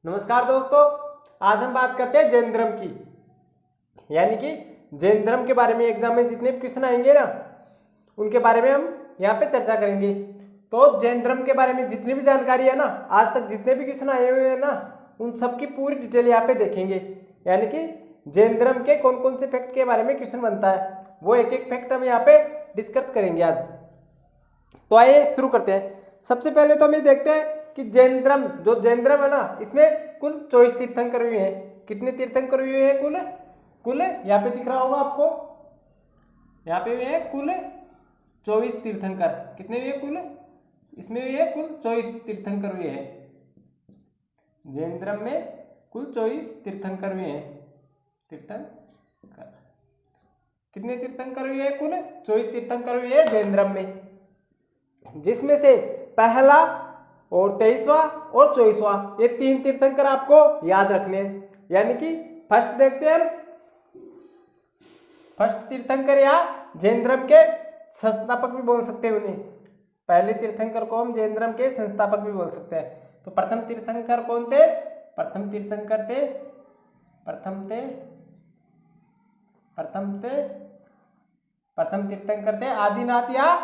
नमस्कार दोस्तों, आज हम बात करते हैं जैन धर्म की। यानी कि जैन धर्म के बारे में एग्जाम में जितने भी क्वेश्चन आएंगे ना, उनके बारे में हम यहाँ पे चर्चा करेंगे। तो जैन धर्म के बारे में जितनी भी जानकारी है ना, आज तक जितने भी क्वेश्चन आए हुए हैं ना, उन सब की पूरी डिटेल यहाँ पे देखेंगे। यानी कि जैन धर्म के कौन कौन से फैक्ट के बारे में क्वेश्चन बनता है, वो एक एक फैक्ट हम यहाँ पे डिस्कस करेंगे आज। तो आइए शुरू करते हैं। सबसे पहले तो हम ये देखते हैं कि जैन धर्म है ना, इसमें कुल 24 तीर्थंकर हुए हैं। कितने तीर्थंकर हुए हैं? कुल यहाँ पे दिख रहा होगा आपको, यहाँ पे हुए हैं कुल 24 तीर्थंकर। कितने हुए कुल? इसमें हुए हैं कुल 24 तीर्थंकर हुए हैं। जैन धर्म में कुल 24 तीर्थंकर हुए हैं। तीर्थंकर कितने तीर्थंकर हुए हैं? कुल 24 तीर्थंकर हुए हैं जैन धर्म में, जिसमें से पहला और 23वां और 24वां, ये 3 तीर्थंकर आपको याद रखने हैं। यानी कि फर्स्ट देखते हैं हम, फर्स्ट तीर्थंकर या जैन धर्म के संस्थापक भी बोल सकते हैं उन्हें। पहले तीर्थंकर को हम जैन धर्म के संस्थापक भी बोल सकते हैं। तो प्रथम तीर्थंकर कौन थे? प्रथम तीर्थंकर थे प्रथम तीर्थंकर थे आदिनाथ, या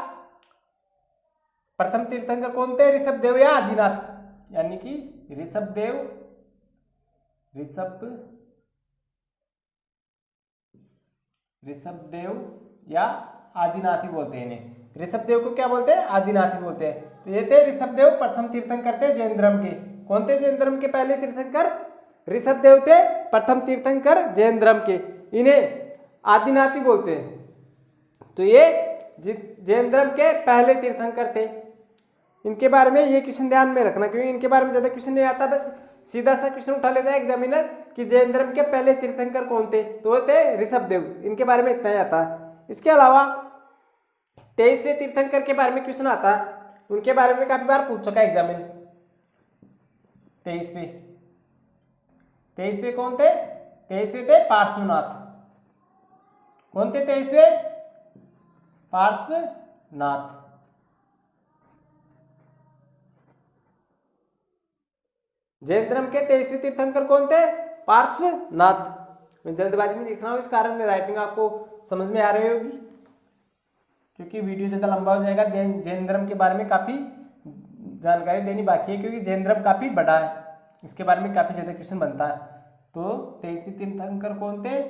प्रथम तीर्थंकर कौन थे? ऋषभदेव या आदिनाथ। यानी कि ऋषभदेव या आदिनाथ ही बोलते हैं इन्हें। ऋषभदेव को क्या बोलते हैं? आदिनाथ ही बोलते हैं। तो ये थे ऋषभदेव, प्रथम तीर्थंकर थे जैन धर्म के। कौन थे जैन धर्म के पहले तीर्थंकर? ऋषभदेव थे प्रथम तीर्थंकर जैन धर्म के, इन्हें आदिनाथ ही बोलते हैं। तो ये जैन धर्म के पहले तीर्थंकर थे। इनके बारे में ये क्वेश्चन ध्यान में रखना, क्योंकि इनके बारे में ज्यादा क्वेश्चन नहीं आता, बस सीधा सा क्वेश्चन उठा लेता है एग्जामिनर कि जैन धर्म के पहले तीर्थंकर कौन थे, तो वो थे ऋषभदेव। इनके बारे में इतना ही आता है। इसके अलावा 23वें तीर्थंकर के बारे में क्वेश्चन आता है, उनके बारे में काफी बार पूछ चुका है एग्जामिन। 23वें कौन थे? 23वें थे पार्श्वनाथ। कौन थे 23वें? पार्श्वनाथ। जैन धर्म के 23वें तीर्थंकर कौन थे? पार्श्वनाथ। मैं जल्दबाजी में लिख रहा हूं, इस कारण राइटिंग आपको समझ में आ रही होगी, क्योंकि वीडियो ज्यादा लंबा हो जाएगा। जैन धर्म के बारे में काफी जानकारी देनी बाकी है, क्योंकि जैन धर्म काफी बड़ा है, इसके बारे में काफी ज्यादा क्वेश्चन बनता है। तो 23वें तीर्थंकर कौन थे?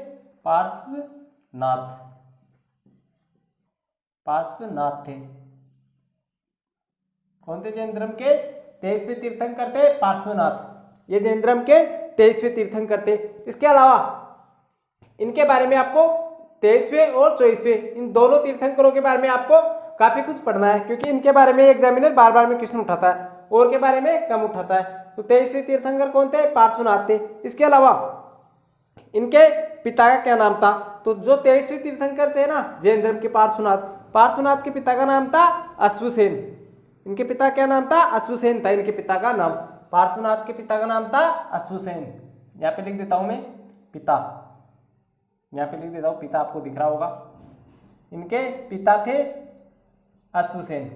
पार्श्वनाथ थे। कौन थे जैन धर्म के 23वें तीर्थंकर थे? पार्श्वनाथ। ये जैन धर्म के 23वें तीर्थंकर थे। इसके अलावा इनके बारे में आपको 23वें और 24वें, इन दोनों तीर्थंकरों के बारे में आपको काफी कुछ पढ़ना है, क्योंकि इनके बारे में एग्जामिनर बार बार में क्वेश्चन उठाता है और के बारे में कम उठाता है। तो 23वें तीर्थंकर कौन थे? पार्श्वनाथ थे। इसके अलावा इनके पिता का क्या नाम था? तो जो 23वें तीर्थंकर थे ना जैन धर्म के पार्श्वनाथ के पिता का नाम था अश्वसेन। इनके पिता क्या नाम था? अश्वसेन था इनके पिता का नाम। पार्श्वनाथ के पिता का नाम था अश्वसेन। यहाँ पे लिख देता हूं मैं पिता, यहाँ पे लिख देता हूं पिता, आपको दिख रहा होगा। इनके पिता थे अश्वसेन।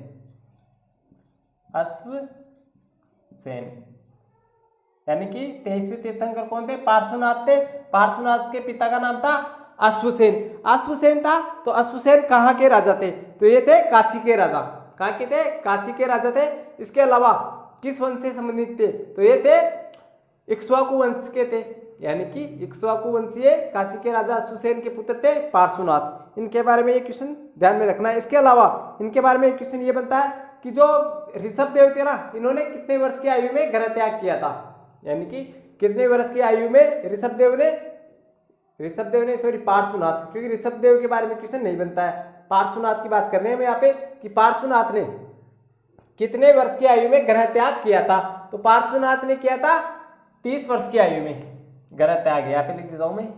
यानी कि 23वें तीर्थंकर कौन थे? पार्श्वनाथ थे। पार्श्वनाथ के पिता का नाम था अश्वसेन था। तो अश्वसेन कहाँ के राजा थे? तो ये थे काशी के राजा। कहाँ के थे? काशी के राजा थे। इसके अलावा किस वंश से संबंधित थे? तो ये थे इक्ष्वाकु वंश के थे। यानी कि इक्ष्वाकु वंशीय काशी के राजा अश्वसेन के पुत्र थे पार्श्वनाथ। इनके बारे में ये क्वेश्चन ध्यान में रखना है। इसके अलावा इनके बारे में क्वेश्चन ये बनता है कि जो ऋषभदेव थे ना, इन्होंने कितने वर्ष की आयु में ग्रह त्याग किया था? यानी कि कितने वर्ष की आयु में ऋषभदेव ने सॉरी पार्श्वनाथ, क्योंकि ऋषभदेव के बारे में क्वेश्चन नहीं बनता है, पार्श्वनाथ की बात कर रहे हैं हम यहाँ पे कि पार्श्वनाथ ने कितने वर्ष की आयु में ग्रह त्याग किया था? तो पार्श्वनाथ ने किया था 30 वर्ष की आयु में ग्रह त्याग। यहाँ पे लिख देता हूं मैं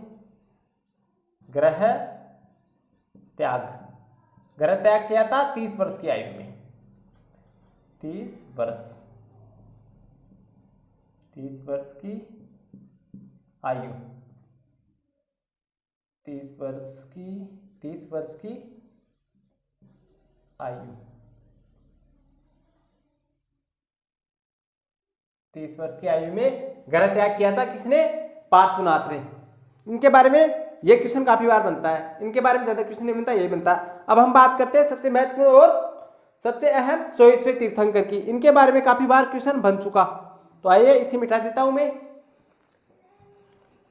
ग्रह त्याग किया था 30 वर्ष की आयु में। 30 वर्ष की आयु, 30 वर्ष की आयु 30 वर्ष की आयु में ग्रह त्याग किया था किसने? पार्श्वनाथ ने। इनके बारे में ये क्वेश्चन काफी बार बनता है, इनके बारे में ज्यादा क्वेश्चन नहीं बनता, यही बनता है। अब हम बात करते हैं सबसे महत्वपूर्ण और सबसे अहम 24वें तीर्थंकर की। इनके बारे में काफी बार क्वेश्चन बन चुका, तो आइए इसे मिटा देता हूं मैं।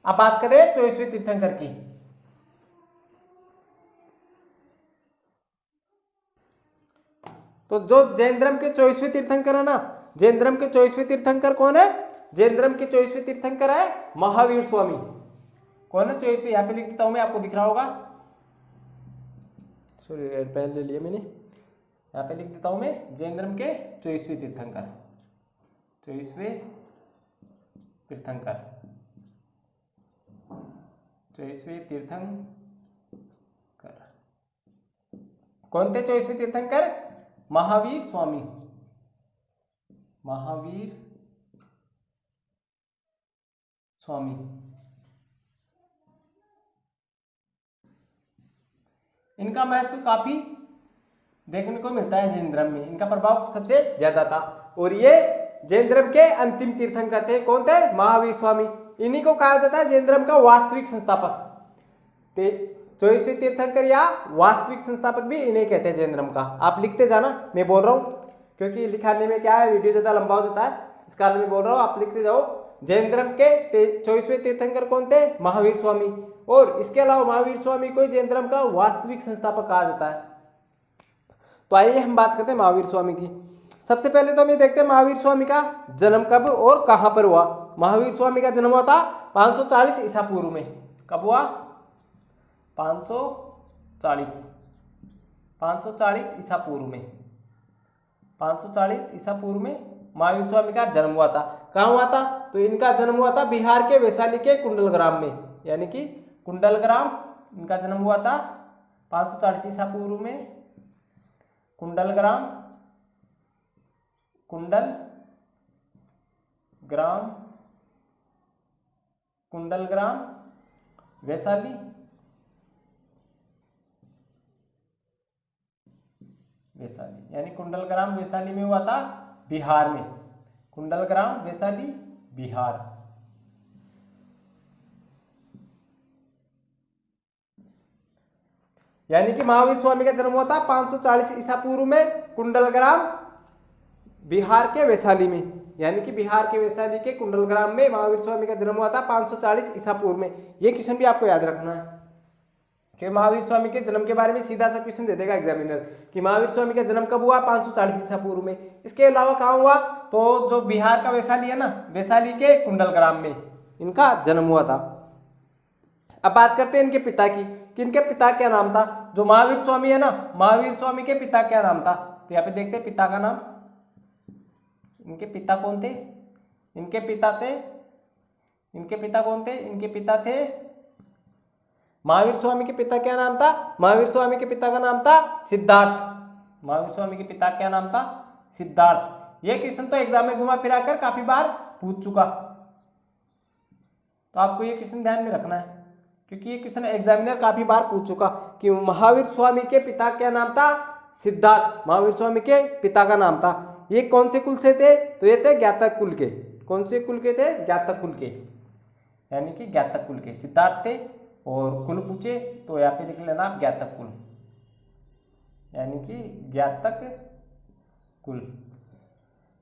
अब बात करें 24वें तीर्थंकर की। तो जो जैन धर्म के 24वें तीर्थंकर है ना, जैन धर्म के 24वें तीर्थंकर कौन है? जैन धर्म के 24वें तीर्थंकर है महावीर स्वामी। कौन है 24वें? यहां पे लिख देता हूं मैं, आपको दिख रहा होगा। सॉरी रेड पेन ले लिया मैंने, यहाँ पे लिख देता हूं मैं, जैन धर्म के 24वें तीर्थंकर, 24वें तीर्थंकर, 24वें तीर्थंकर कौन थे? 24वें तीर्थंकर महावीर स्वामी, महावीर स्वामी। इनका महत्व काफी देखने को मिलता है जैन धर्म में, इनका प्रभाव सबसे ज्यादा था। और ये जैन धर्म के अंतिम तीर्थंकर थे। कौन थे? महावीर स्वामी। इन्हीं को कहा जाता है जैन धर्म का वास्तविक संस्थापक। 24वें तीर्थंकर या वास्तविक संस्थापक भी इन्हें कहते हैं जैन धर्म का। आप लिखते जाना, मैं बोल रहा हूं, क्योंकि लिखाने में क्या है, वीडियो ज्यादा लंबा हो जाता है, इस कारण मैं बोल रहा हूं, आप लिखते जाओ। जैन धर्म के 24वें तीर्थंकर कौन थे? महावीर स्वामी। और इसके अलावा महावीर स्वामी को जैन धर्म का वास्तविक संस्थापक कहा जाता है। तो आइए हम बात करते हैं महावीर स्वामी की। सबसे पहले तो हम देखते हैं महावीर स्वामी का जन्म कब और कहां पर हुआ। महावीर स्वामी का जन्म हुआ था 540 ईसा पूर्व में। कब हुआ? 540 ईसा पूर्व में, 540 ईसा पूर्व में महावीर स्वामी का जन्म हुआ था। कहाँ हुआ था? तो इनका जन्म हुआ था बिहार के वैशाली के कुंडलग्राम में, यानी कि कुंडलग्राम इनका जन्म हुआ था 540 ईसा पूर्व में। कुंडलग्राम, कुंडलग्राम वैशाली, यानी कुंडलग्राम वैशाली में हुआ था, बिहार में। कुंडलग्राम वैशाली, बिहार। यानी कि महावीर स्वामी का जन्म हुआ था 540 ईसा पूर्व में कुंडलग्राम, बिहार के वैशाली में। यानी कि बिहार के वैशाली के कुंडलग्राम में महावीर स्वामी का जन्म हुआ था 540 ईसा पूर्व में। यह क्वेश्चन भी आपको याद रखना है कि महावीर स्वामी के जन्म के बारे में सीधा सा क्वेश्चन दे देगा एग्जामिनर कि महावीर स्वामी का जन्म कब हुआ? 540 ईसा पूर्व में। इसके अलावा कहाँ हुआ? तो जो बिहार का वैशाली है ना, वैशाली के कुंडलग्राम में इनका जन्म हुआ था। अब बात करते हैं इनके पिता की कि इनके पिता क्या नाम था। जो महावीर स्वामी है ना, महावीर स्वामी के पिता क्या नाम था? तो यहाँ पे देखते हैं पिता का नाम। इनके पिता कौन थे? इनके पिता कौन थे? इनके पिता थे महावीर स्वामी के पिता क्या नाम था? महावीर स्वामी के पिता का नाम था सिद्धार्थ। महावीर स्वामी के पिता क्या नाम था? सिद्धार्थ। यह क्वेश्चन तो एग्जाम में घुमा फिरा कर काफी बार पूछ चुका, तो आपको ये क्वेश्चन ध्यान में रखना है, क्योंकि ये क्वेश्चन एग्जामिनर काफी बार पूछ चुका कि महावीर स्वामी के पिता क्या नाम था? सिद्धार्थ। महावीर स्वामी के पिता का नाम था। ये कौन से कुल से थे? तो ये थे ज्ञातक कुल के। कौन से कुल के थे? ज्ञातक कुल के, यानी कि ज्ञातक कुल के सिद्धार्थ थे। और कुल पूछे तो यहाँ पे लिख लेना आप ज्ञातक कुल, यानी कि ज्ञातक कुल।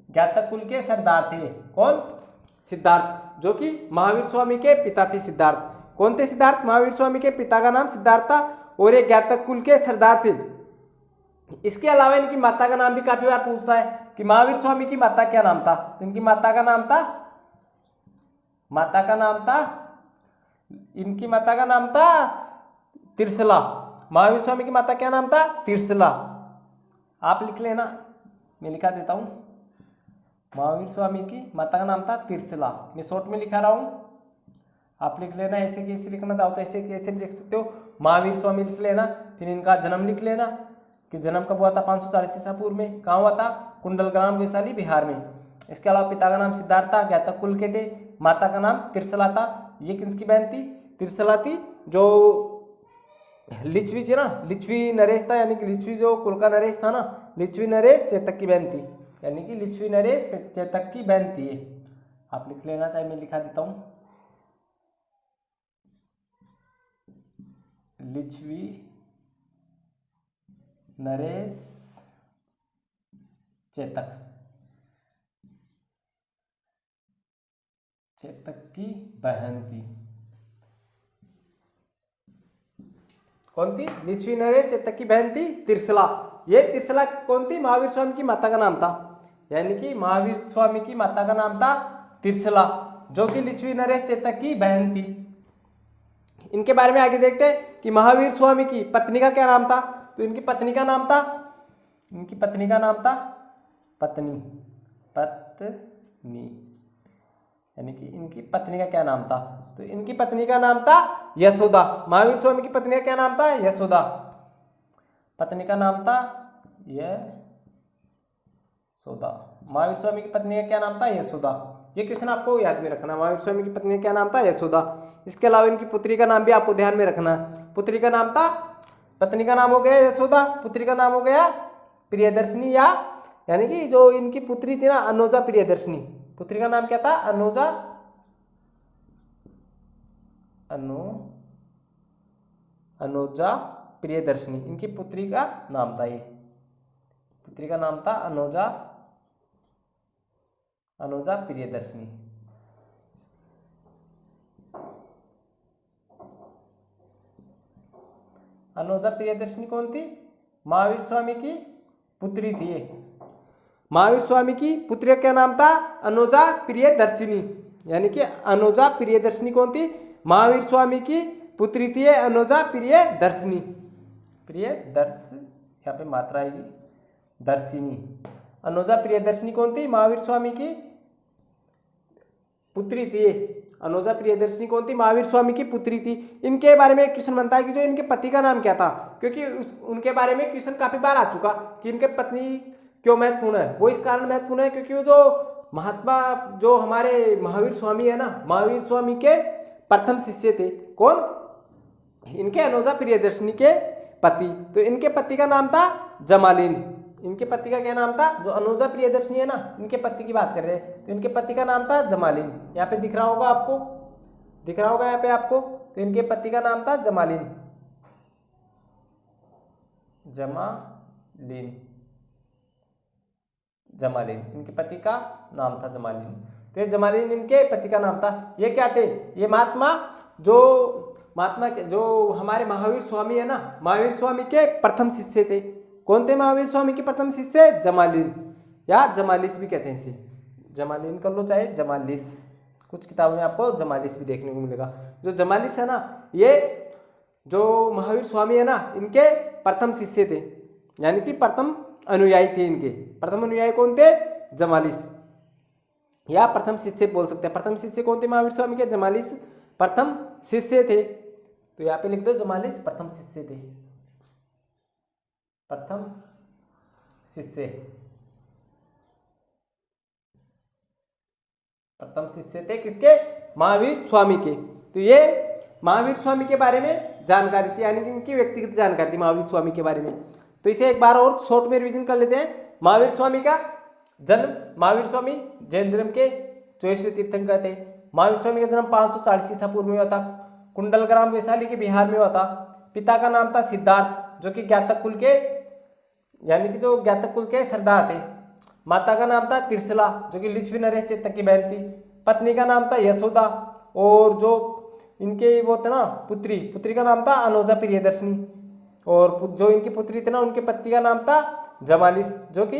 ज्ञातक कुल के सरदार थे कौन? सिद्धार्थ, जो कि महावीर स्वामी के पिता थे। सिद्धार्थ कौन थे? सिद्धार्थ। महावीर स्वामी के पिता का नाम सिद्धार्थ था और ये ज्ञातक कुल के सरदार थे। इसके अलावा इनकी माता का नाम भी काफी बार पूछता है कि महावीर स्वामी की माता क्या नाम था? तो इनकी माता का नाम था इनकी माता का नाम था तिरसला। महावीर स्वामी की माता क्या नाम था? तिरसला। आप लिख लेना, मैं लिखा देता हूं। महावीर स्वामी की माता का नाम था तिरसला। मैं शॉर्ट में लिखा रहा हूं, आप लिख लेना। ऐसे कैसे लिखना चाहो तो ऐसे कैसे भी लिख सकते हो। महावीर स्वामी लिख लेना, फिर इनका जन्म लिख लेना कि जन्म कब हुआ था? 540 ईसा पूर्व में। कहाँ हुआ था? कुंडलग्राम वैशाली, बिहार में। इसके अलावा पिता का नाम सिद्धार्थ था, ज्ञातक कुल के थे। माता का नाम तिरसला था। ये किसकी बहन थी? तिरसला थी, जो लिच्छवी थी ना, लिच्छवी नरेश था, यानी कि लिच्छवी जो कुल का नरेश था ना, लिच्छवी नरेश चेतक की बहन थी, यानी कि लिच्छवी नरेश चेतक की बहन थी। आप लिख लेना, चाहे मैं लिखा देता हूं। लिच्छवी नरेश चेतक, चेतक की बहन थी। कौन थी? लिच्छवी नरेश चेतक की बहन थी त्रिशला। ये त्रिशला कौन थी? महावीर स्वामी की माता का नाम था, यानी कि महावीर स्वामी की माता का नाम था त्रिशला, जो कि लिच्छवी नरेश चेतक की बहन थी। इनके बारे में आगे देखते हैं कि महावीर स्वामी की पत्नी का क्या नाम था। तो इनकी पत्नी का नाम था, इनकी पत्नी का नाम था पत्नी, पत्नी, यानी कि इनकी पत्नी का क्या नाम था? तो इनकी पत्नी का नाम था यशोदा। महावीर स्वामी की पत्नी का क्या नाम था? यशोदा। पत्नी का नाम था यशोदा। महावीर स्वामी की पत्नी का क्या नाम था? यशोदा। ये क्वेश्चन आपको याद में रखना, महावीर स्वामी की पत्नी का क्या नाम था? यशोदा। इसके अलावा इनकी पुत्री का नाम भी आपको ध्यान में रखना। पुत्री का नाम था, पत्नी का नाम हो गया यशोदा, पुत्री का नाम हो गया प्रियदर्शनी, यानी कि जो इनकी पुत्री थी ना अनुजा प्रियदर्शनी, पुत्री का नाम क्या था? अनुजा, अनुजा प्रियदर्शनी, इनकी पुत्री का नाम था। ये पुत्री का नाम था अनुजा, अनुजा प्रियदर्शनी। अनुजा प्रियदर्शनी कौन थी? महावीर स्वामी की पुत्री थी। ये महावीर स्वामी की पुत्री का क्या नाम था? अनुजा प्रियदर्शिनी, यानी कि अनुजा प्रियदर्शिनी कौन थी? महावीर स्वामी की पुत्री थी अनुजा प्रियदर्शिनी। प्रियदर्श, यहाँ पे मात्रा आएगी, दर्शिनी। अनुजा प्रियदर्शिनी कौन थी? महावीर स्वामी की पुत्री थी। अनुजा प्रियदर्शिनी कौन थी? महावीर स्वामी की पुत्री थी। इनके बारे में एक क्वेश्चन बनता है कि जो इनके पति का नाम क्या था, क्योंकि उनके बारे में क्वेश्चन काफी बार आ चुका कि इनके पत्नी क्यों महत्वपूर्ण है। वो इस कारण महत्वपूर्ण है क्योंकि वो जो महात्मा, जो हमारे महावीर स्वामी है ना, महावीर स्वामी के प्रथम शिष्य थे। कौन? इनके अनुजा प्रियदर्शिनी के पति। तो इनके पति का नाम था जमालीन। इनके पति का क्या नाम था? जो अनुजा प्रियदर्शिनी है ना, इनके पति की बात कर रहे हैं, तो इनके पति का नाम था जमालीन। यहाँ पे दिख रहा होगा आपको, दिख रहा होगा यहाँ पे आपको। तो इनके पति का नाम था जमालीन, जमालीन, जमालीन, इनके पति का नाम था जमालीन। तो ये जमालीन इनके पति का नाम था। ये क्या थे? ये महात्मा, जो हमारे महावीर स्वामी है ना, महावीर स्वामी के प्रथम शिष्य थे। कौन थे महावीर स्वामी के प्रथम शिष्य? जमालीन, या जमालिस भी कहते हैं इसे। जमालीन कर लो चाहे जमालिस, कुछ किताबों में आपको जमालिस भी देखने को मिलेगा। जो जमालिस है ना, ये जो महावीर स्वामी है ना, इनके प्रथम शिष्य थे, यानी कि प्रथम अनुयायी थे। इनके प्रथम अनुयायी कौन थे? जमालिस, या प्रथम शिष्य बोल सकते हैं। प्रथम शिष्य कौन थे महावीर स्वामी के? जमालिस प्रथम शिष्य थे। तो यहाँ पे लिख दो जमालिस प्रथम शिष्य थे, प्रथम शिष्य, प्रथम शिष्य थे किसके? महावीर स्वामी के। तो ये महावीर स्वामी के बारे में जानकारी थी, यानी कि इनकी व्यक्तिगत जानकारी थी महावीर स्वामी के बारे में। तो इसे एक बार और शॉर्ट में रिवीजन कर लेते हैं। महावीर स्वामी का जन्म, महावीर स्वामी जैन धर्म के 24वें तीर्थंकर थे। महावीर स्वामी का जन्म 540 ईसा पूर्व में हुआ था, कुंडलग्राम वैशाली के बिहार में हुआ था। पिता का नाम था सिद्धार्थ, जो कि ज्ञातक कुल के, यानी कि जो ज्ञातक कुल के सरदार थे। माता का नाम था त्रिशला, जो कि लिच्छवी नरेश चेतक की बहन थी। पत्नी का नाम था यशोदा, और जो इनके वो थे ना पुत्री का नाम था अनुजा प्रियदर्शनी, और जो इनकी पुत्री थी ना, उनके पति का नाम था जमालिस, जो कि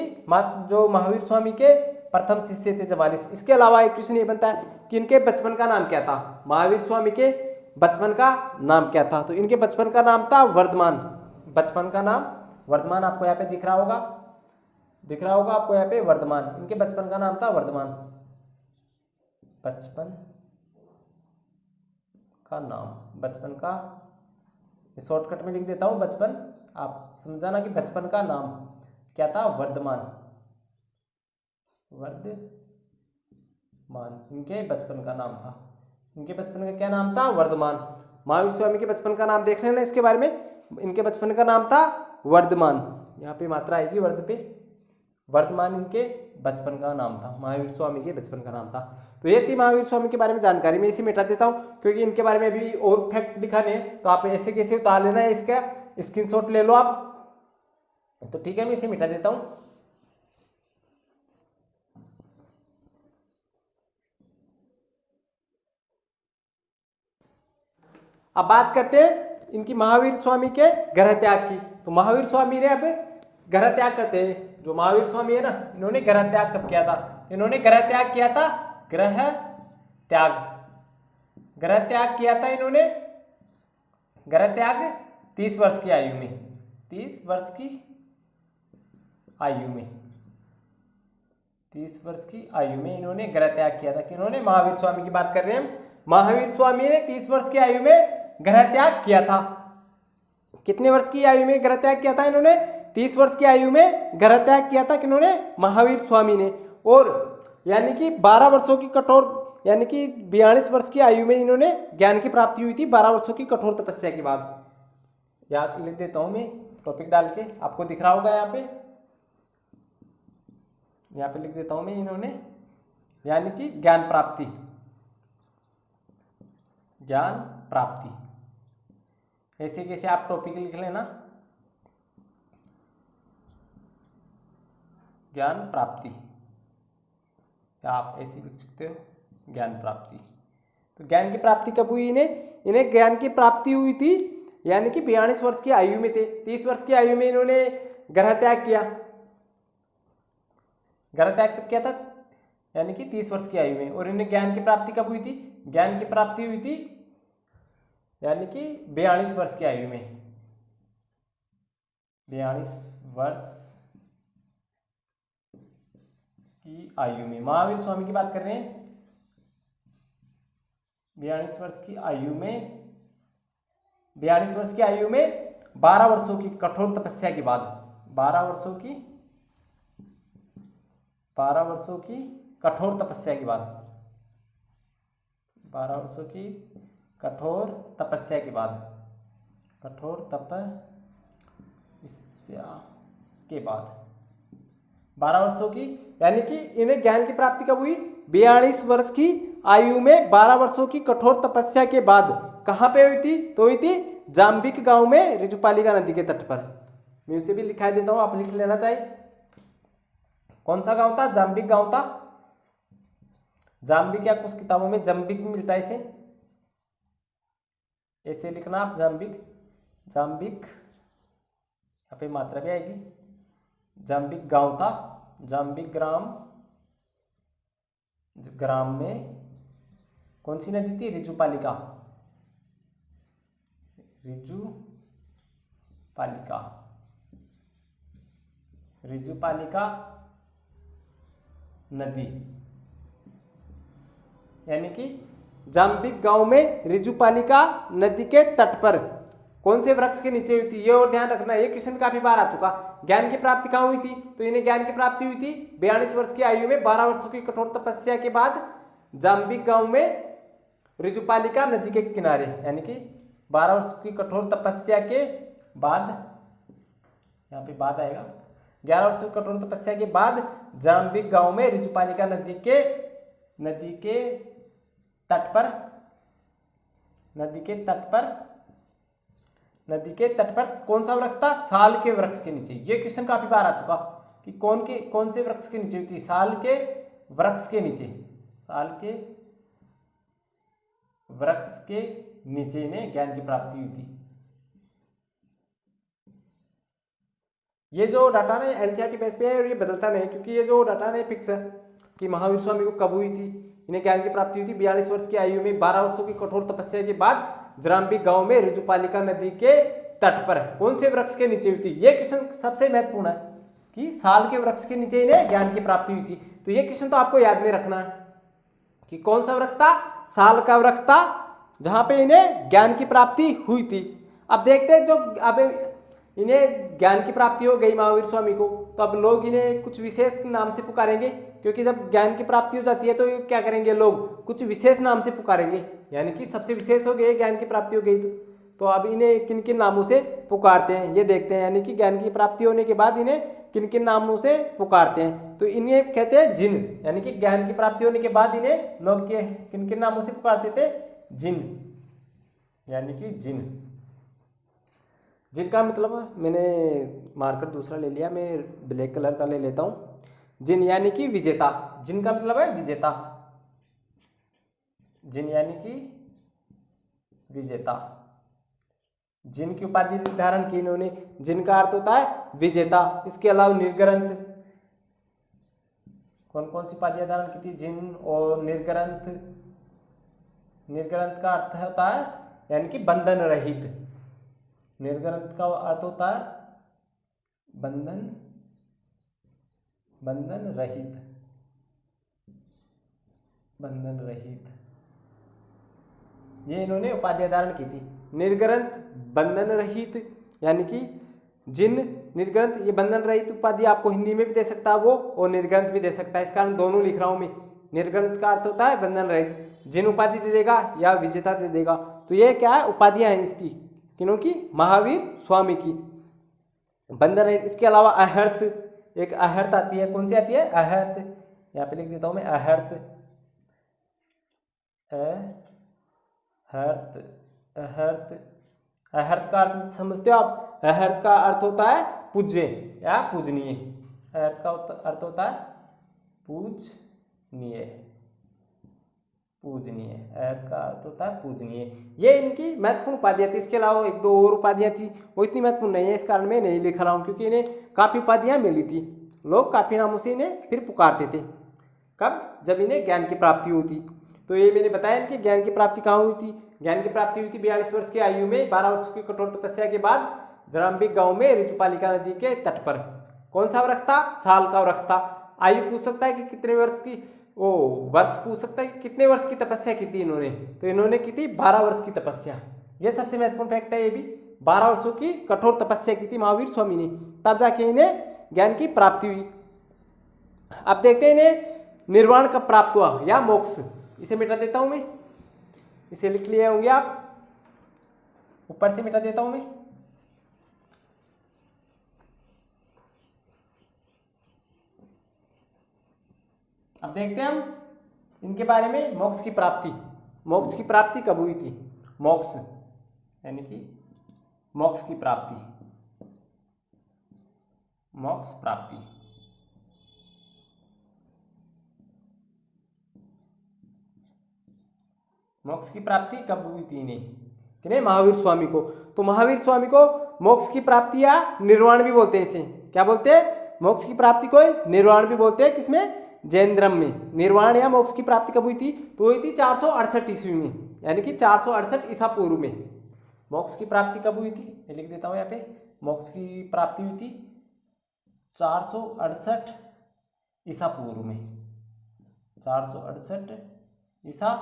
जो महावीर स्वामी के प्रथम शिष्य थे जमालिस। इसके अलावा एक क्वेश्चन ये बनता है कि इनके बचपन का नाम क्या था? महावीर स्वामी के बचपन का नाम क्या था? तो इनके बचपन का नाम था वर्धमान। बचपन का नाम वर्धमान, आपको यहाँ पे दिख रहा होगा, दिख रहा होगा आपको यहाँ पे वर्धमान। इनके बचपन का नाम था वर्धमान, बचपन का नाम, बचपन का शॉर्टकट में लिख देता हूँ बचपन, आप समझाना कि बचपन का नाम क्या था? वर्धमान, वर्धमान इनके बचपन का नाम था। इनके बचपन का क्या नाम था? वर्धमान। महावीर स्वामी के बचपन का नाम देख लेना इसके बारे में। इनके बचपन का नाम था वर्धमान, यहाँ पे मात्रा आएगी वर्ध पे, वर्धमान इनके बचपन का नाम था, महावीर स्वामी के बचपन का नाम था। तो ये थी महावीर स्वामी के बारे में जानकारी। मैं इसे मिटा देता हूँ क्योंकि इनके बारे में भी और फैक्ट दिखाने हैं, तो आप ऐसे कैसे उतार लेना है, इसका स्क्रीनशॉट ले लो आप। तो ठीक है, मैं इसे मिटा देता हूँ। अब बात करते हैं इनकी महावीर स्वामी के ग्रह त्याग की। तो महावीर स्वामी ने अब ग्रह त्याग करते हैं, जो महावीर स्वामी है ना, इन्होंने ग्रह त्याग कब किया था? इन्होंने ग्रह त्याग किया था, ग्रह त्याग, ग्रह त्याग किया था इन्होंने, ग्रह त्याग 30 वर्ष की आयु में, 30 वर्ष की आयु में, 30 वर्ष की आयु में इन्होंने ग्रह त्याग किया था। कि इन्होंने महावीर स्वामी की बात कर रहे हैं हम, महावीर स्वामी ने 30 वर्ष की आयु में ग्रह त्याग किया था। कितने वर्ष की आयु में ग्रह त्याग किया था इन्होंने? 30 वर्ष की आयु में ग्रह त्याग किया था किन्होंने? महावीर स्वामी ने। और यानी कि 12 वर्षों की कठोर, यानी कि 42 वर्ष की आयु में इन्होंने ज्ञान की प्राप्ति हुई थी, 12 वर्षों की कठोर तपस्या के बाद। यहाँ लिख देता हूं मैं टॉपिक डाल के, आपको दिख रहा होगा यहाँ पे लिख देता हूं मैं, इन्होंने यानी कि ज्ञान प्राप्ति, ज्ञान प्राप्ति, ऐसे कैसे आप टॉपिक लिख लेना, ज्ञान प्राप्ति, आप ऐसे लिख सकते हो, ज्ञान प्राप्ति। तो ज्ञान की प्राप्ति कब हुई इन्हें ज्ञान की प्राप्ति हुई थी यानी कि 42 वर्ष की आयु में थे। 30 वर्ष की आयु में इन्होंने ग्रह त्याग किया। ग्रह त्याग कब किया था? यानी कि 30 वर्ष की आयु में। और इन्हें ज्ञान की प्राप्ति कब हुई थी? ज्ञान की प्राप्ति हुई थी यानी कि 42 वर्ष की आयु में, 42 वर्ष की आयु में। महावीर स्वामी की बात कर रहे हैं, 42 वर्ष की आयु में, 42 वर्ष की आयु में 12 वर्षों की कठोर तपस्या के बाद, 12 वर्षों की कठोर तपस्या के बाद, 12 वर्षों की कठोर तपस्या के बाद, कठोर तपस्या के बाद 12 वर्षों की, यानी कि इन्हें ज्ञान की प्राप्ति कब हुई? 42 वर्ष की आयु में 12 वर्षों की कठोर तपस्या के बाद। कहाँ पे हुई थी? तो हुई थी जाम्बिक गांव में, ऋजुपालिका नदी के तट पर। मैं उसे भी लिखा देता हूं, आप लिख लेना चाहिए। कौन सा गांव था? जाम्बिक गांव था। जाम्बिक, या कुछ किताबों में जम्बिक मिलता है, ऐसे लिखना आप, जाम्बिक, यहाँ पे मात्रा भी आएगी। जाम्बिक गांव था, जाम्बिक ग्राम में कौन सी नदी थी? ऋजुपालिका नदी, यानी कि जाम्बिक गांव में ऋजुपालिका नदी के तट पर कौन से वृक्ष के नीचे हुई थी? ये और ध्यान रखना, ये क्वेश्चन काफी बार आ चुका। ज्ञान की प्राप्ति कहाँ हुई थी? तो इन्हें ज्ञान की प्राप्ति हुई थी 42 वर्ष की आयु में, 12 वर्षों की कठोर तपस्या के बाद, जाम्बिक गांव में ऋजुपालिका नदी के किनारे, यानी कि 12 वर्ष की कठोर तपस्या के बाद, यहाँ पे बाद आएगा, 11 वर्ष की कठोर तपस्या के बाद जाम्बिक गांव में ऋजुपालिका नदी के तट पर कौन सा वृक्ष था? साल के वृक्ष के नीचे। ये क्वेश्चन काफी बार आ चुका कि कौन से वृक्ष के नीचे हुई थी? साल के वृक्ष के नीचे, साल के वृक्ष के नीचे इन्हें ज्ञान की प्राप्ति हुई थी। ये जो डाटा ना एनसीईआरटी बेस पे है और ये बदलता नहीं, क्योंकि ये जो डाटा ना फिक्स है कि महावीर स्वामी को कब हुई थी, इन्हें ज्ञान की प्राप्ति हुई थी 42 वर्ष की आयु में, 12 वर्षों की कठोर तपस्या के बाद, जाम्बिक गांव में ऋजुपालिका नदी के तट पर। कौन से वृक्ष के नीचे हुई थी? ये क्वेश्चन सबसे महत्वपूर्ण है कि साल के वृक्ष के नीचे इन्हें ज्ञान की प्राप्ति हुई थी। तो ये क्वेश्चन तो आपको याद में रखना है कि कौन सा वृक्ष था? साल का वृक्ष था जहां पे इन्हें ज्ञान की प्राप्ति हुई थी। अब देखते हैं, जो अब इन्हें ज्ञान की प्राप्ति हो गई महावीर स्वामी को, तो अब लोग इन्हें कुछ विशेष नाम से पुकारेंगे, क्योंकि जब ज्ञान की प्राप्ति हो जाती है तो क्या करेंगे लोग? कुछ विशेष नाम से पुकारेंगे, यानी कि सबसे विशेष हो गए, ज्ञान की प्राप्ति हो गई तो अब इन्हें किन किन नामों से पुकारते हैं ये देखते हैं। यानी कि ज्ञान की प्राप्ति होने के बाद इन्हें किन किन नामों से पुकारते हैं? तो इन्हें कहते हैं जिन, यानी कि ज्ञान की प्राप्ति होने के बाद इन्हें लोग के किन किन नामों से पुकारते थे? जिन, यानी कि जिन। जिनका मतलब, मैंने मार्कर दूसरा ले लिया, मैं ब्लैक कलर का ले लेता हूं। जिन यानी कि विजेता, जिनका मतलब है विजेता, जिन यानी कि विजेता। जिन की उपाधि धारण की इन्होंने, जिनका अर्थ होता है विजेता। इसके अलावा निर्ग्रंथ, कौन कौन सी उपाधियां धारण की थी? जिन और निर्ग्रंथ। निर्ग्रंथ का अर्थ होता है यानी कि बंधन रहित। निर्ग्रंथ का अर्थ होता है बंधन, बंधन रहित, बंधन रहित। ये इन्होंने उपाधियां धारण की थी। निर्ग्रंथ बंधन रहित, यानी कि जिन निर्ग्रंथ, ये बंधन रहित उपाधि आपको हिंदी में भी दे सकता है वो, और निर्ग्रंथ भी दे सकता है। इस कारण दोनों लिख रहा हूं मैं। निर्ग्रंथ का अर्थ होता है बंधन रहित, जिन उपाधि दे देगा या विजेता दे देगा। तो ये क्या है? उपाधियां हैं इसकी, किनों की? महावीर स्वामी की, बंधन रहित। इसके अलावा अहर्त, एक अहर्त आती है। कौन सी आती है? अहर्त। यहाँ पे लिख देता हूं मैं, अहर्त। अहर्त, अहर्त, अहर्त का अर्थ समझते हो आप? अहर्त का अर्थ होता है पूज्य या पूजनीय। अहर्त का अर्थ होता है पूजनीय, पूजनीय। अहर्त का अर्थ होता है पूजनीय। ये इनकी महत्वपूर्ण उपाधियां थी। इसके अलावा एक दो और उपाधियां थी, वो इतनी महत्वपूर्ण नहीं है, इस कारण मैं नहीं लिख रहा हूं, क्योंकि इन्हें काफी उपाधियां मिली थी। लोग काफी नामों से इन्हें फिर पुकारते थे। कब? जब इन्हें ज्ञान की प्राप्ति हुई थी। तो ये मैंने बताया इनकी ज्ञान की प्राप्ति कहाँ हुई थी? ज्ञान की प्राप्ति हुई थी 42 वर्ष की आयु में, 12 वर्ष की कठोर तपस्या के बाद जराम्बिक गांव में ऋजुपालिका नदी के तट पर। कौन सा वृक्ष था? साल का वृक्ष था। आयु पूछ सकता है कि कितने वर्ष की, ओ वर्ष पूछ सकता है कि कितने वर्ष की तपस्या की थी इन्होंने? तो इन्होंने की थी 12 वर्ष की तपस्या। यह सबसे महत्वपूर्ण फैक्ट है। ये भी 12 वर्षों की कठोर तपस्या की थी महावीर स्वामी ने, तब जाके इन्हें ज्ञान की प्राप्ति हुई। अब देखते हैं इन्हें निर्वाण कब प्राप्त हुआ या मोक्ष। इसे मिटा देता हूं मैं, इसे लिख लिए होंगे आप, ऊपर से मिटा देता हूं मैं। अब देखते हैं हम इनके बारे में, मोक्ष की प्राप्ति। मोक्ष की प्राप्ति कब हुई थी? मोक्ष यानी कि मोक्ष की प्राप्ति, मोक्ष प्राप्ति। मोक्ष की प्राप्ति कब हुई थी इन्हें? किन्हें? महावीर स्वामी को। तो महावीर स्वामी को मोक्ष की प्राप्ति या निर्वाण भी बोलते हैं। इसे क्या बोलते हैं? मोक्ष की प्राप्ति को निर्वाण भी बोलते हैं। किसमें? जैन धर्म में। निर्वाण या मोक्ष की प्राप्ति कब हुई थी? तो हुई थी 468 ईस्वी में, यानी कि 468 ईसा पूर्व में। मोक्ष की प्राप्ति कब हुई थी? मैं लिख देता हूं यहाँ पे, मोक्ष की प्राप्ति हुई थी 468 ईसा पूर्व में, 468 ईसा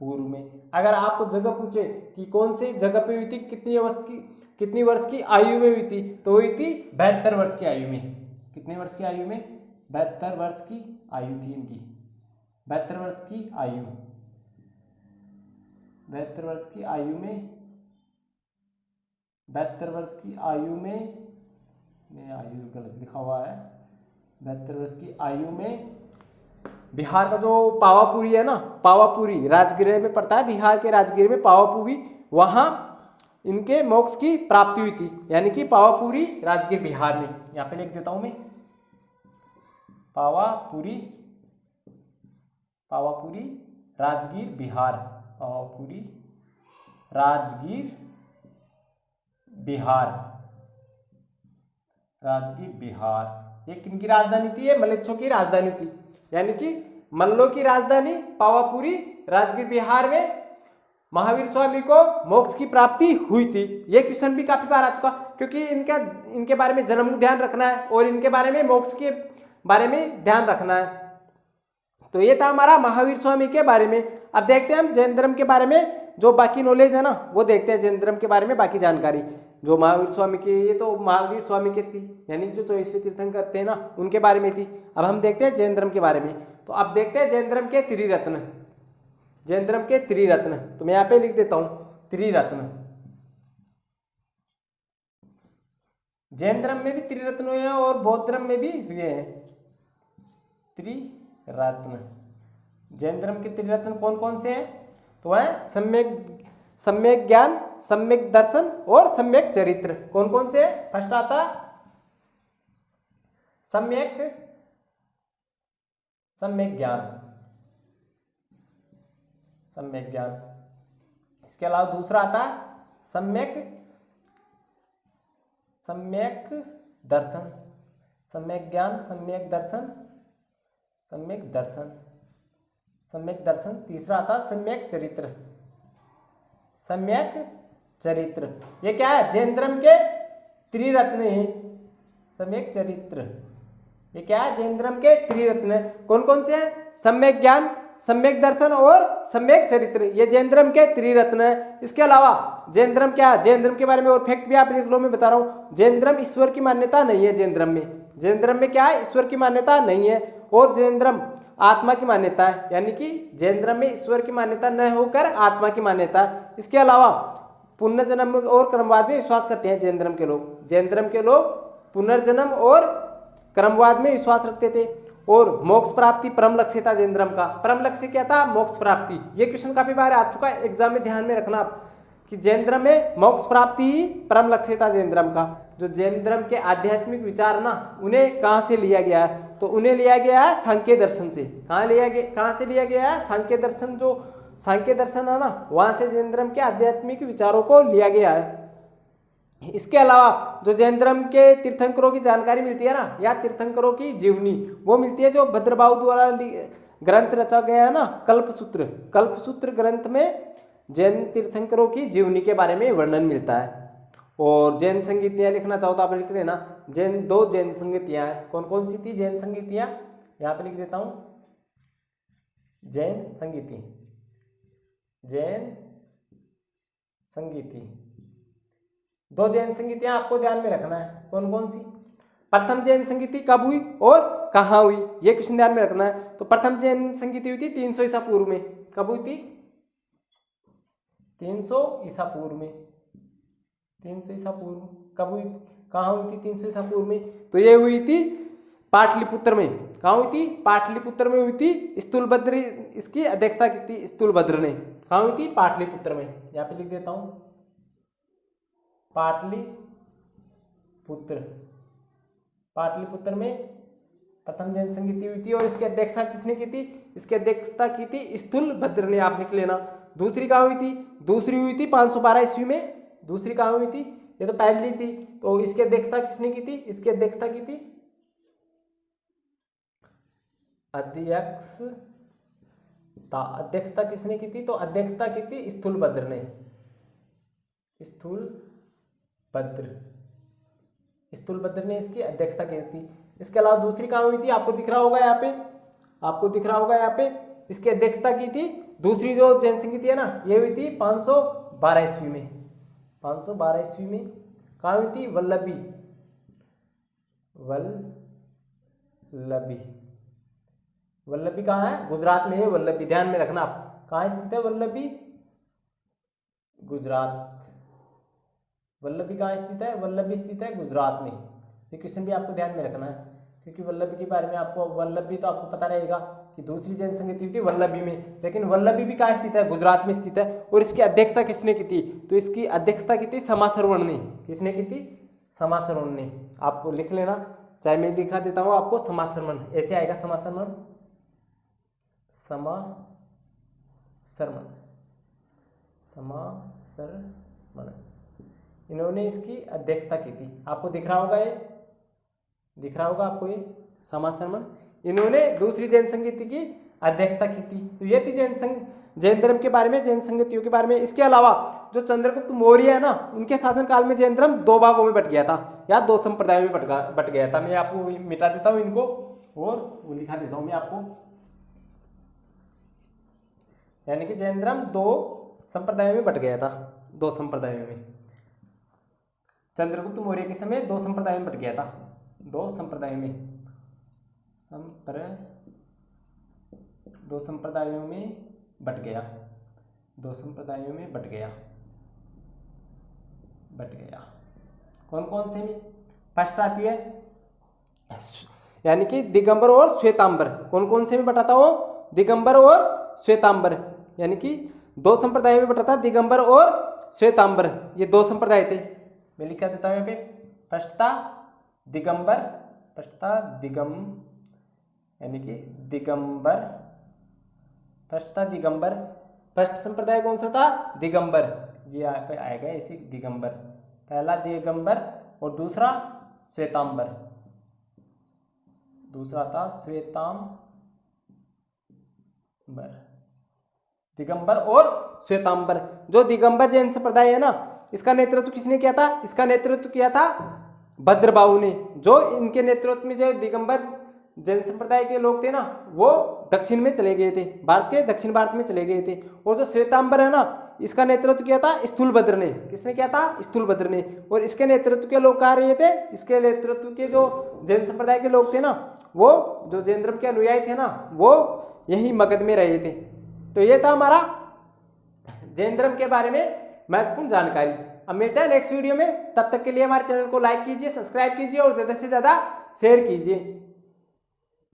पूर्व में। अगर आपको जगह पूछे कि कौन सी जगह पे हुई थी, कितनी वर्ष की आयु में हुई थी, तो हुई थी 72 वर्ष की आयु में। कितने वर्ष की आयु में? 72 वर्ष की आयु थी इनकी, 72 वर्ष की आयु, 72 वर्ष की आयु में, 72 वर्ष की आयु में, आयु गलत लिखा हुआ है, 72 वर्ष की आयु में बिहार का जो पावापुरी है ना, पावापुरी राजगीर में पड़ता है, बिहार के राजगीर में पावापुरी, वहां इनके मोक्ष की प्राप्ति हुई थी, यानी कि पावापुरी राजगीर बिहार में। यहां पे लिख देता हूं मैं, पावापुरी, पावापुरी राजगीर बिहार, पावापुरी राजगीर बिहार, राजगीर बिहार। ये किनकी राजधानी थी? ये मलेच्छों की राजधानी थी, यानी कि मल्लों की राजधानी पावापुरी राजगीर बिहार में महावीर स्वामी को मोक्ष की प्राप्ति हुई थी। यह क्वेश्चन भी काफी बार आ चुका, क्योंकि इनके बारे में जन्म ध्यान रखना है और इनके बारे में मोक्ष के बारे में ध्यान रखना है। तो ये था हमारा महावीर स्वामी के बारे में। अब देखते हैं हम जैन धर्म के बारे में, जो बाकी नॉलेज है ना वो देखते हैं। जैन धर्म के बारे में बाकी जानकारी जो महावीर स्वामी के, ये तो महावीर स्वामी के थी, यानी जो 24वें तीर्थंकर करते हैं ना उनके बारे में थी। अब हम देखते हैं जैन धर्म के बारे में। तो अब देखते हैं जैन धर्म के त्रिरत्न, जैन धर्म के त्रिरत्न। तो मैं यहाँ पे लिख देता हूं त्रिरत्न। जैन धर्म में भी त्रिरत्न हुए हैं और बौद्ध धर्म में भी हुए हैं त्रिरत्न। जैन धर्म के त्रिरत्न कौन कौन से हैं? तो है सम्यक ज्ञान, सम्यक दर्शन और सम्यक चरित्र। कौन कौन से हैं? फर्स्ट आता सम्यक ज्ञान, सम्यक ज्ञान। इसके अलावा दूसरा आता सम्यक दर्शन, सम्यक ज्ञान, सम्यक दर्शन, सम्यक दर्शन, सम्यक दर्शन। तीसरा आता सम्यक चरित्र, सम्यक चरित्र। ये क्या है? जैन धर्म के त्रिरत्न है सम्यक चरित्र। ये क्या है? जैन धर्म के त्रिरत्न है। कौन कौन से हैं? सम्यक ज्ञान, सम्यक दर्शन और सम्यक चरित्र। ये जैन धर्म के त्रिरत्न है। इसके अलावा जैन धर्म क्या है? जैन धर्म के बारे में और फैक्ट भी आप लिख लो, मैं बता रहा हूँ। जैन धर्म ईश्वर की मान्यता नहीं है। जैन धर्म में क्या है? ईश्वर की मान्यता नहीं है। और जैन धर्म आत्मा की मान्यता है, यानी कि जैन धर्म में ईश्वर की मान्यता न होकर आत्मा की मान्यता है। इसके अलावा पुनर्जन्म और क्रमवाद में विश्वास करते हैं जैन धर्म के लोग। जैन धर्म के लोग पुनर्जन्म और क्रमवाद में विश्वास रखते थे। और मोक्ष प्राप्ति परम लक्ष्य था जैन धर्म का। परम लक्ष्य क्या था? मोक्ष प्राप्ति। ये क्वेश्चन काफी बार आ चुका है एग्जाम में, ध्यान में रखना आप कि जैन धर्म में मोक्ष प्राप्ति ही परम लक्ष्य था जैन धर्म का। जो जैन धर्म के आध्यात्मिक विचार ना, उन्हें कहाँ से लिया गया है? तो उन्हें लिया गया है सांख्य दर्शन से। कहाँ से लिया गया है? सांख्य दर्शन। जो सांख्य दर्शन है ना, वहां से जैन धर्म के आध्यात्मिक विचारों को लिया गया है। इसके अलावा जो जैन धर्म के तीर्थंकरों की जानकारी मिलती है ना, या तीर्थंकरों की जीवनी, वो मिलती है जो भद्रबाहु द्वारा ग्रंथ रचा गया है ना, कल्पसूत्र ग्रंथ में जैन तीर्थंकरों की जीवनी के बारे में वर्णन मिलता है। और जैन संगीतियाँ लिखना चाहो तो आप लिख लेना। दो जैन संगीतियाँ हैं। कौन कौन सी थी जैन संगीतियाँ? यहाँ पे लिख देता हूँ। जैन संगीति, दो जैन संगीतियाँ आपको ध्यान में रखना है। कौन कौन सी? प्रथम जैन संगीति कब हुई और कहाँ हुई, ये क्वेश्चन ध्यान में रखना है। तो प्रथम जैन संगीति हुई थी 300 ईसा पूर्व में। कब हुई थी? 300 ईसा पूर्व में। 300 ईसा पूर्व कब हुई? कहाँ हुई थी 300 ईसा पूर्व में? तो ये हुई थी पाटलिपुत्र में। कहाँ हुई थी? पाटलिपुत्र में हुई थी। स्थूलभद्र इसकी अध्यक्षता की थी, स्थूलभद्र ने। कहाँ हुई थी? पाटलिपुत्र में। यहाँ पे लिख देता हूँ पाटलिपुत्र में प्रथम जैन संगीति हुई थी। और इसकी अध्यक्षता किसने की थी? इसकी अध्यक्षता की थी स्थूलभद्र ने। आप लिख लेना। दूसरी कहाँ हुई थी? दूसरी हुई थी 512 ईस्वी में। दूसरी कहाँ हुई थी? ये तो पहली थी। तो इसकी अध्यक्षता किसने की थी? इसकी अध्यक्षता की थी अध्यक्षता किसने की थी? तो अध्यक्षता की थी स्थूलभद्र ने। स्थूलभद्र ने इसकी अध्यक्षता की थी। इसके अलावा दूसरी कहाँ हुई थी? आपको दिख रहा होगा यहाँ पे, इसकी अध्यक्षता की थी दूसरी जो जैन संगीति है ना, ये हुई थी 512 ईस्वी में। 512 ईस्वी में कहाँ हुई थी? वल्लभी कहाँ है? गुजरात में है वल्लभी। ध्यान में रखना आप, कहाँ स्थित है वल्लभी? गुजरात। वल्लभी कहाँ स्थित है? वल्लभी स्थित है गुजरात में। ये क्वेश्चन भी आपको ध्यान में रखना है, क्योंकि वल्लभी के बारे में वल्लभी तो आपको पता रहेगा कि दूसरी जैन संगीति हुई थी वल्लभी में, लेकिन वल्लभी भी कहाँ स्थित है? गुजरात में स्थित है। और इसकी अध्यक्षता किसने की थी? तो इसकी अध्यक्षता की थी समासरवण ने। किसने की थी? समासरवण ने। आपको लिख लेना, चाहे मैं लिखा देता हूँ आपको। समासरवण ऐसे आएगा, समासरवण। इन्होंने इसकी अध्यक्षता की थी। आपको दिख रहा होगा आपको ये समासरवण। इन्होंने दूसरी जैन संगीति की अध्यक्षता की थी। तो ये थी जैन धर्म के बारे में, जैन संगीतियों के बारे में। इसके अलावा जो चंद्रगुप्त मौर्य है ना, उनके शासनकाल में जैन धर्म 2 भागों में बट गया था, या 2 संप्रदायों में बट गया था। मैं आपको मिटा देता हूँ इनको और वो लिखा देता हूँ मैं आपको। यानी कि जैन धर्म 2 संप्रदायों में बट गया था। 2 संप्रदायों में चंद्रगुप्त मौर्य के समय 2 संप्रदायों में बट गया था। 2 संप्रदायों में बट गया। 2 संप्रदायों में बट गया। कौन कौन से में? फर्स्ट आती है यानी कि दिगंबर और श्वेतांबर। कौन कौन से में बटा था वो? दिगंबर और श्वेतांबर, यानी कि दो संप्रदाय में बटा था, दिगंबर और श्वेतांबर, ये दो संप्रदाय थे। मैं लिखा देता हूँ यहाँ पे, फर्स्ट था दिगंबर, फर्स्ट था यानी कि दिगंबर, फर्स्ट था दिगंबर, फर्स्ट संप्रदाय कौन सा था? दिगंबर, ये यहाँ पे आएगा ऐसे दिगंबर, पहला दिगंबर और दूसरा श्वेतांबर, दूसरा था श्वेतांबर, दिगंबर और श्वेतांबर। जो दिगंबर जैन संप्रदाय है ना, इसका नेतृत्व किसने किया था? इसका नेतृत्व किया था भद्रबाहु ने। जो इनके नेतृत्व में जो दिगंबर जैन संप्रदाय के लोग थे ना, वो दक्षिण में चले गए थे, भारत के दक्षिण भारत में चले गए थे। और जो श्वेतांबर है ना, इसका नेतृत्व किया था स्थूलभद्र ने। किसने किया था? स्थूलभद्र ने। और इसके नेतृत्व के लोग कहाँ रहे थे? इसके नेतृत्व के जो जैन संप्रदाय के लोग थे ना, वो जो जैन धर्म के अनुयायी थे ना, वो यही मगध में रहे थे। तो ये था हमारा जैन धर्म के बारे में महत्वपूर्ण जानकारी। अब मिलता है नेक्स्ट वीडियो में, तब तक के लिए हमारे चैनल को लाइक कीजिए, सब्सक्राइब कीजिए और ज़्यादा से ज़्यादा शेयर कीजिए।